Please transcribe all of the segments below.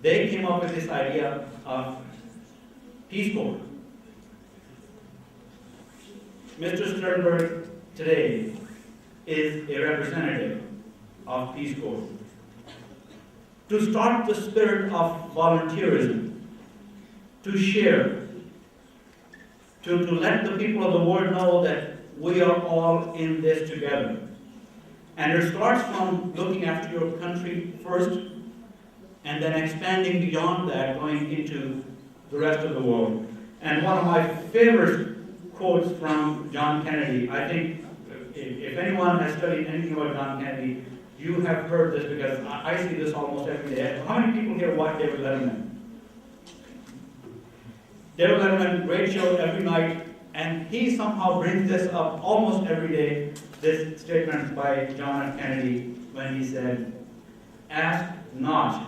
they came up with this idea of Peace Corps. Mr. Sternberg today is a representative of Peace Corps. To start the spirit of volunteerism, to share, to let the people of the world know that we are all in this together. And it starts from looking after your country first, and then expanding beyond that, going into the rest of the world. And one of my favorite quotes from John Kennedy, I think if anyone has studied anything about John Kennedy, you have heard this because I see this almost every day. How many people here watch David Letterman? David Letterman, great show every night, and he somehow brings this up almost every day, this statement by John F. Kennedy when he said, "Ask not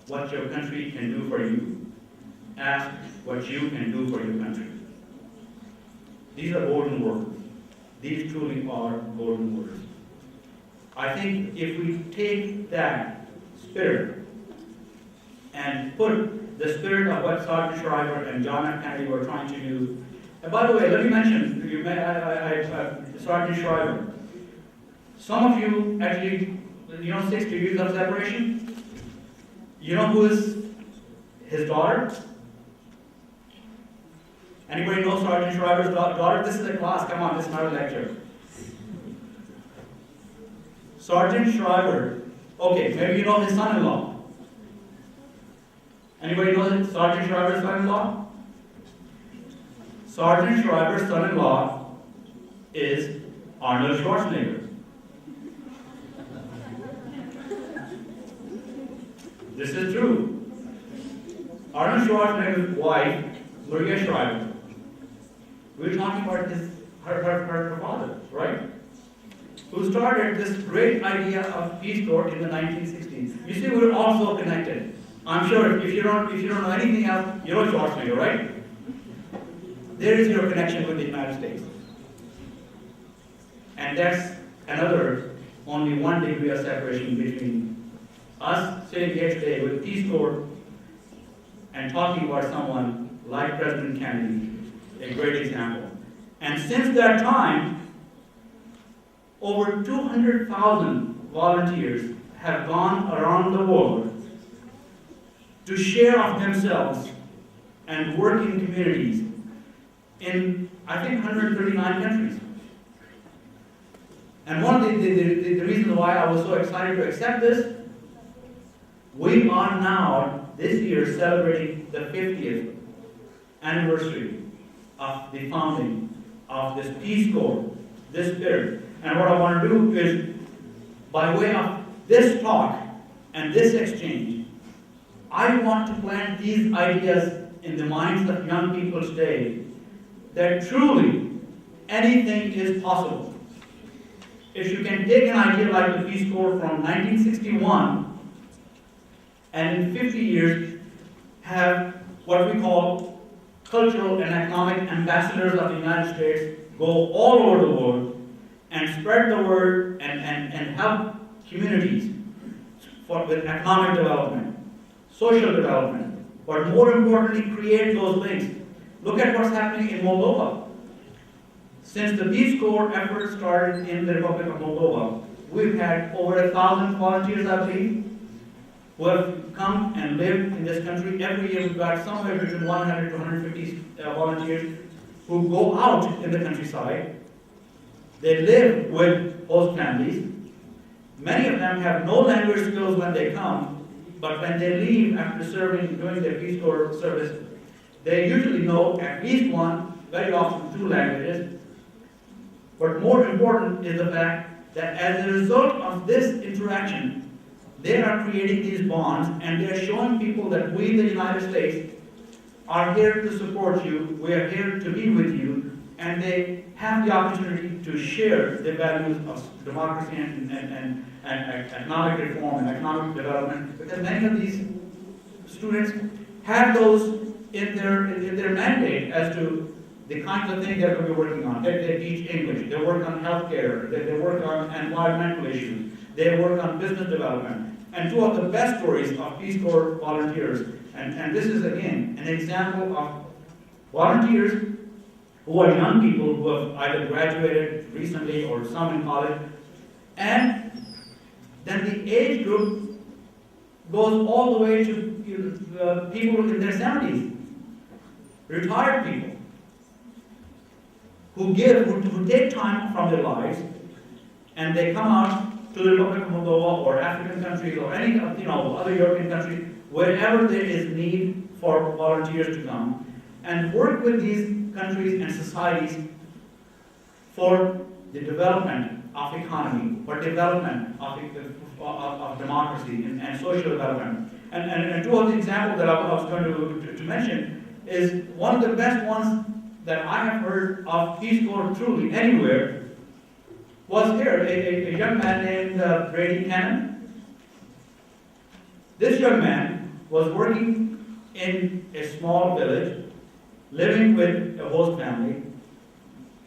what your country can do for you, ask what you can do for your country." These are golden words. These truly are golden words. I think if we take that spirit and put the spirit of what Sergeant Shriver and John F. Kennedy were trying to do. And by the way, let me mention, Sergeant Shriver. Some of you actually, 6 degrees of separation? You know who is his daughter? Anybody know Sergeant Shriver's daughter? This is a class, come on, this is not a lecture. Sergeant Shriver, okay, maybe you know his son-in-law. Anybody know Sergeant Shriver's son-in-law? Sergeant Shriver's son-in-law is Arnold Schwarzenegger. This is true. Arnold Schwarzenegger's wife, Maria Shriver. We're talking about her father, right? Who started this great idea of Peace Corps in the 1960s. You see, we're all so connected. I'm sure if you don't know anything else, you know Schwarzenegger, right? There is your connection with the United States. And that's another only 1 degree of separation between us sitting here today with Peace Corps and talking about someone like President Kennedy, a great example. And since that time, over 200,000 volunteers have gone around the world to share of themselves and work in communities in, I think, 139 countries. And one of the reasons why I was so excited to accept this, we are now, this year, celebrating the 50th anniversary of the founding of this Peace Corps, this spirit. And what I want to do is, by way of this talk and this exchange, I want to plant these ideas in the minds of young people today that truly anything is possible. If you can take an idea like the Peace Corps from 1961 and in 50 years have what we call cultural and economic ambassadors of the United States go all over the world and spread the word and help communities with economic development, social development, but more importantly, create those links. Look at what's happening in Moldova. Since the Peace Corps effort started in the Republic of Moldova, we've had over 1,000 volunteers, I believe, who have come and lived in this country. Every year we've got somewhere between 100 to 150 volunteers who go out in the countryside. They live with host families. Many of them have no language skills when they come, but when they leave after serving, doing their Peace Corps service, they usually know at least one, very often 2 languages. But more important is the fact that as a result of this interaction, they are creating these bonds and they are showing people that we, the United States, are here to support you, we are here to be with you, and they have the opportunity to share the values of democracy and economic reform and economic development, because many of these students have those in their mandate as to the kinds of things they're going to be working on. They teach English, they work on healthcare, they work on environmental issues, they work on business development. And two of the best stories of Peace Corps volunteers, and this is again an example of volunteers who are young people who have either graduated recently or some in college, and then the age group goes all the way to people in their 70s, retired people, who take time from their lives, and they come out to the Republic of Moldova or African countries or any other European country, wherever there is need for volunteers to come, and work with these countries and societies for the development of economy, for development of democracy and social development. And two of the examples that I was going to mention is one of the best ones that I have heard of Peace Corps truly anywhere was here, a young man named Brady Cannon. This young man was working in a small village, living with a host family,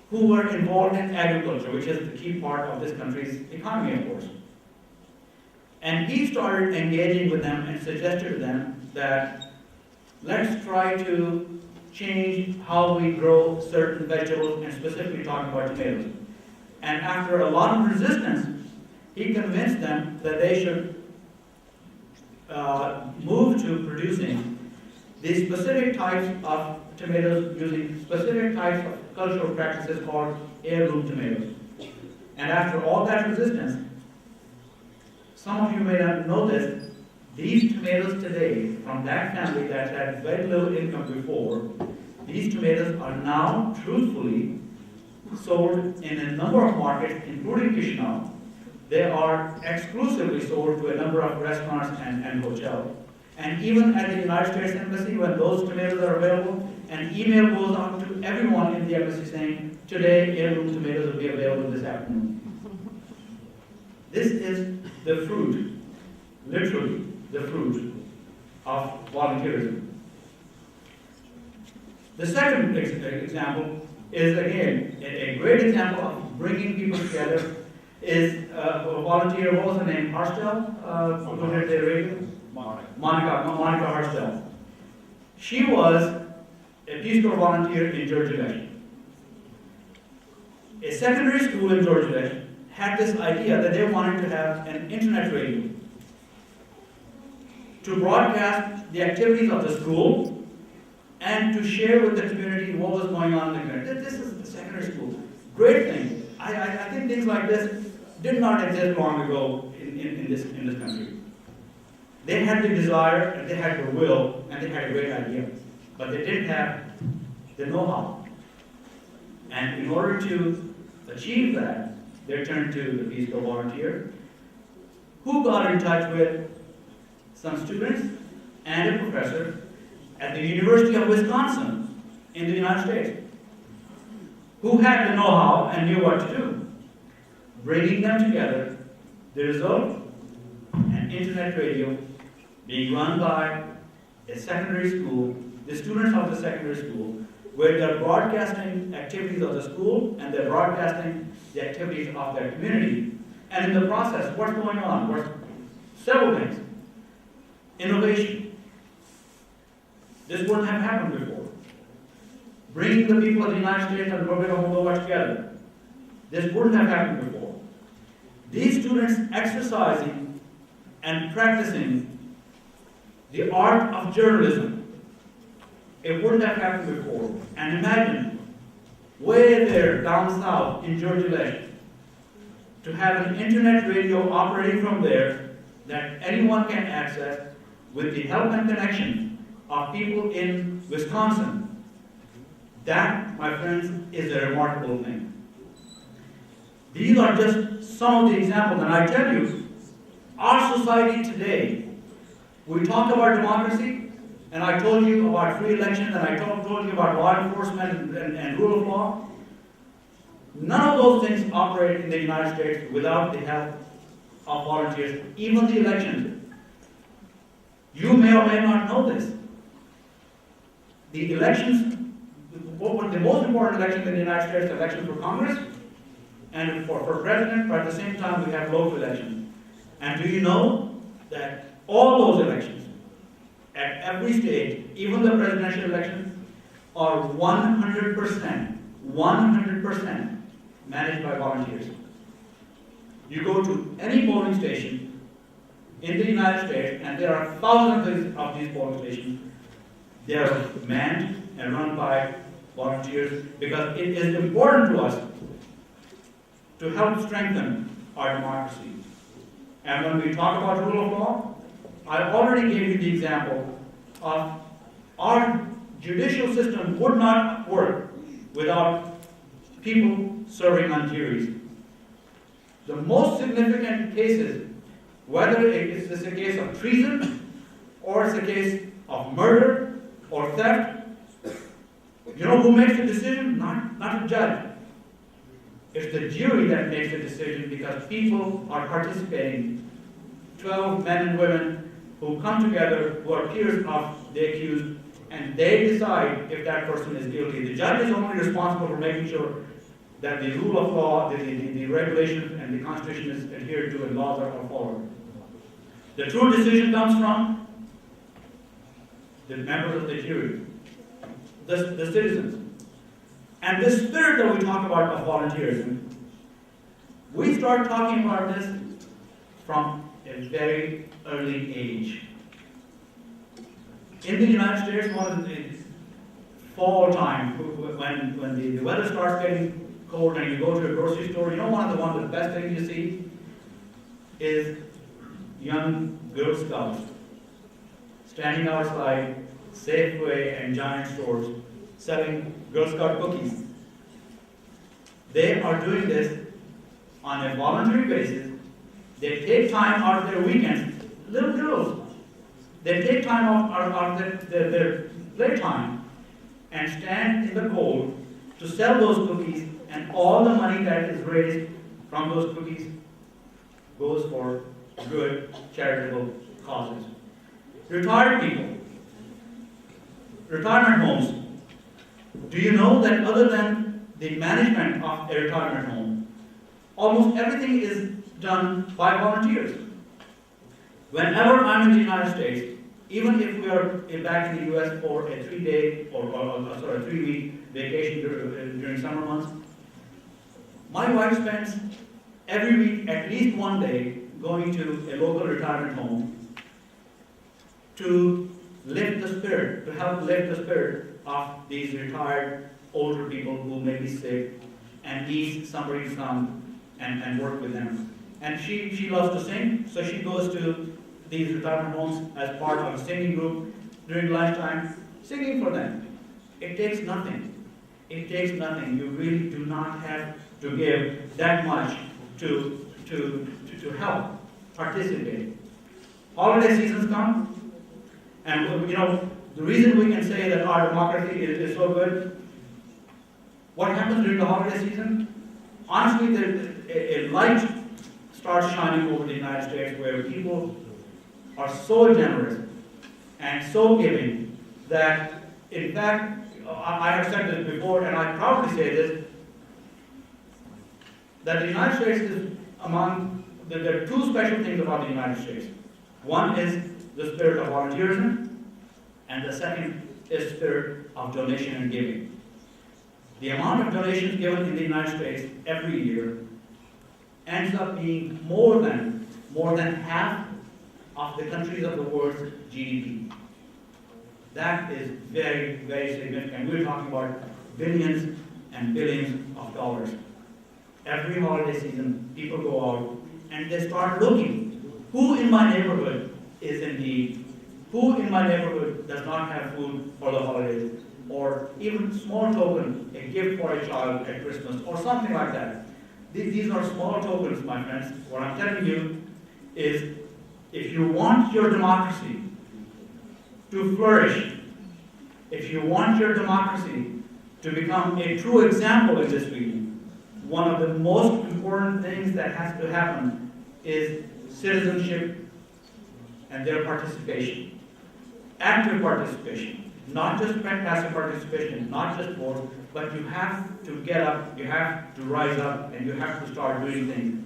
who were involved in agriculture, which is the key part of this country's economy, of course. And he started engaging with them and suggested to them that let's try to change how we grow certain vegetables, and specifically talking about tomatoes. And after a lot of resistance, he convinced them that they should move to producing these specific types of tomatoes using specific types of cultural practices called heirloom tomatoes. And after all that resistance, some of you may not know this, these tomatoes today, from that family that had very little income before, these tomatoes are now truthfully sold in a number of markets, including Chisinau. They are exclusively sold to a number of restaurants and hotels. And even at the United States Embassy, when those tomatoes are available, an email goes out to everyone in the embassy saying, today heirloom tomatoes will be available this afternoon. This is the fruit, literally the fruit of volunteerism. The second example is, again, a great example of bringing people together is a volunteer, what was her name, Harstel? Monica Harstel. She was a Peace Corps volunteer in Georgia. A secondary school in Georgia had this idea that they wanted to have an internet radio to broadcast the activities of the school and to share with the community what was going on in the community. This is the secondary school. Great thing. I think things like this did not exist long ago in this country. They had the desire, and they had the will, and they had a great idea. But they didn't have the know-how. And in order to achieve that, they turned to the Peace Corps volunteer, who got in touch with some students and a professor at the University of Wisconsin in the United States, who had the know-how and knew what to do. Bringing them together, the result, an internet radio being run by a secondary school, the students of the secondary school, where they're broadcasting activities of the school and they're broadcasting the activities of their community. And in the process, what's going on? Several things. Innovation. This wouldn't have happened before. Bringing the people of the United States and the Republic of Moldova together. This wouldn't have happened before. These students exercising and practicing the art of journalism. It wouldn't have happened before. And imagine, way there down south in Georgia, to have an internet radio operating from there that anyone can access with the help and connection of people in Wisconsin. That, my friends, is a remarkable thing. These are just some of the examples, and I tell you, our society today, we talk about democracy, and I told you about free elections, and I told you about law enforcement and rule of law. None of those things operate in the United States without the help of volunteers, even the elections. You may or may not know this. The elections, the most important elections in the United States, the elections for Congress and for president, but at the same time we have local elections. And do you know that all those elections, at every stage, even the presidential elections, are 100% managed by volunteers. You go to any polling station in the United States, and there are thousands of these polling stations. They are manned and run by volunteers because it is important to us to help strengthen our democracy. And when we talk about rule of law, I already gave you the example of our judicial system would not work without people serving on juries. The most significant cases, whether it's a case of treason, or it's a case of murder or theft, you know who makes the decision? Not a judge. It's the jury that makes the decision because people are participating. 12 men and women who come together, who are peers of the accused, and they decide if that person is guilty. The judge is only responsible for making sure that the rule of law, the regulations, and the Constitution is adhered to and laws are followed. The true decision comes from the members of the jury, the citizens. And this spirit that we talk about of volunteerism, we start talking about this from a very early age. In the United States, one of the fall time, when the weather starts getting cold and you go to a grocery store, you know one of the best things you see is young Girl Scouts standing outside Safeway and Giant stores selling Girl Scout cookies. They are doing this on a voluntary basis. They take time out of their weekends. Little girls, they take time out of their playtime and stand in the cold to sell those cookies, and all the money that is raised from those cookies goes for good charitable causes. Retired people, retirement homes. Do you know that other than the management of a retirement home, almost everything is done by volunteers? Whenever I'm in the United States, even if we are back in the US for a 3-day or 3-week vacation during summer months, my wife spends every week at least one day going to a local retirement home to lift the spirit, to help lift the spirit of these retired older people who may be sick and need somebody to come and work with them. And she loves to sing, so she goes to these retirement homes as part of a singing group during lunchtime, singing for them. It takes nothing. It takes nothing. You really do not have to give that much to help participate. Holiday seasons come, and you know the reason we can say that our democracy is so good. What happens during the holiday season? Honestly, a light starts shining over the United States where people are so generous and so giving that, in fact, I have said this before, and I proudly say this, that the United States is there are two special things about the United States. One is the spirit of volunteerism, and the second is the spirit of donation and giving. The amount of donations given in the United States every year ends up being more than half of the countries of the world's GDP. That is very, very significant. We're talking about billions and billions of dollars. Every holiday season, people go out and they start looking. Who in my neighborhood is in need? Who in my neighborhood does not have food for the holidays? Or even small token, a gift for a child at Christmas, or something like that. These are small tokens, my friends. What I'm telling you is, if you want your democracy to flourish, if you want your democracy to become a true example in this region, one of the most important things that has to happen is citizenship and their participation. Active participation. Not just passive participation, not just vote, but you have to get up, you have to rise up, and you have to start doing things.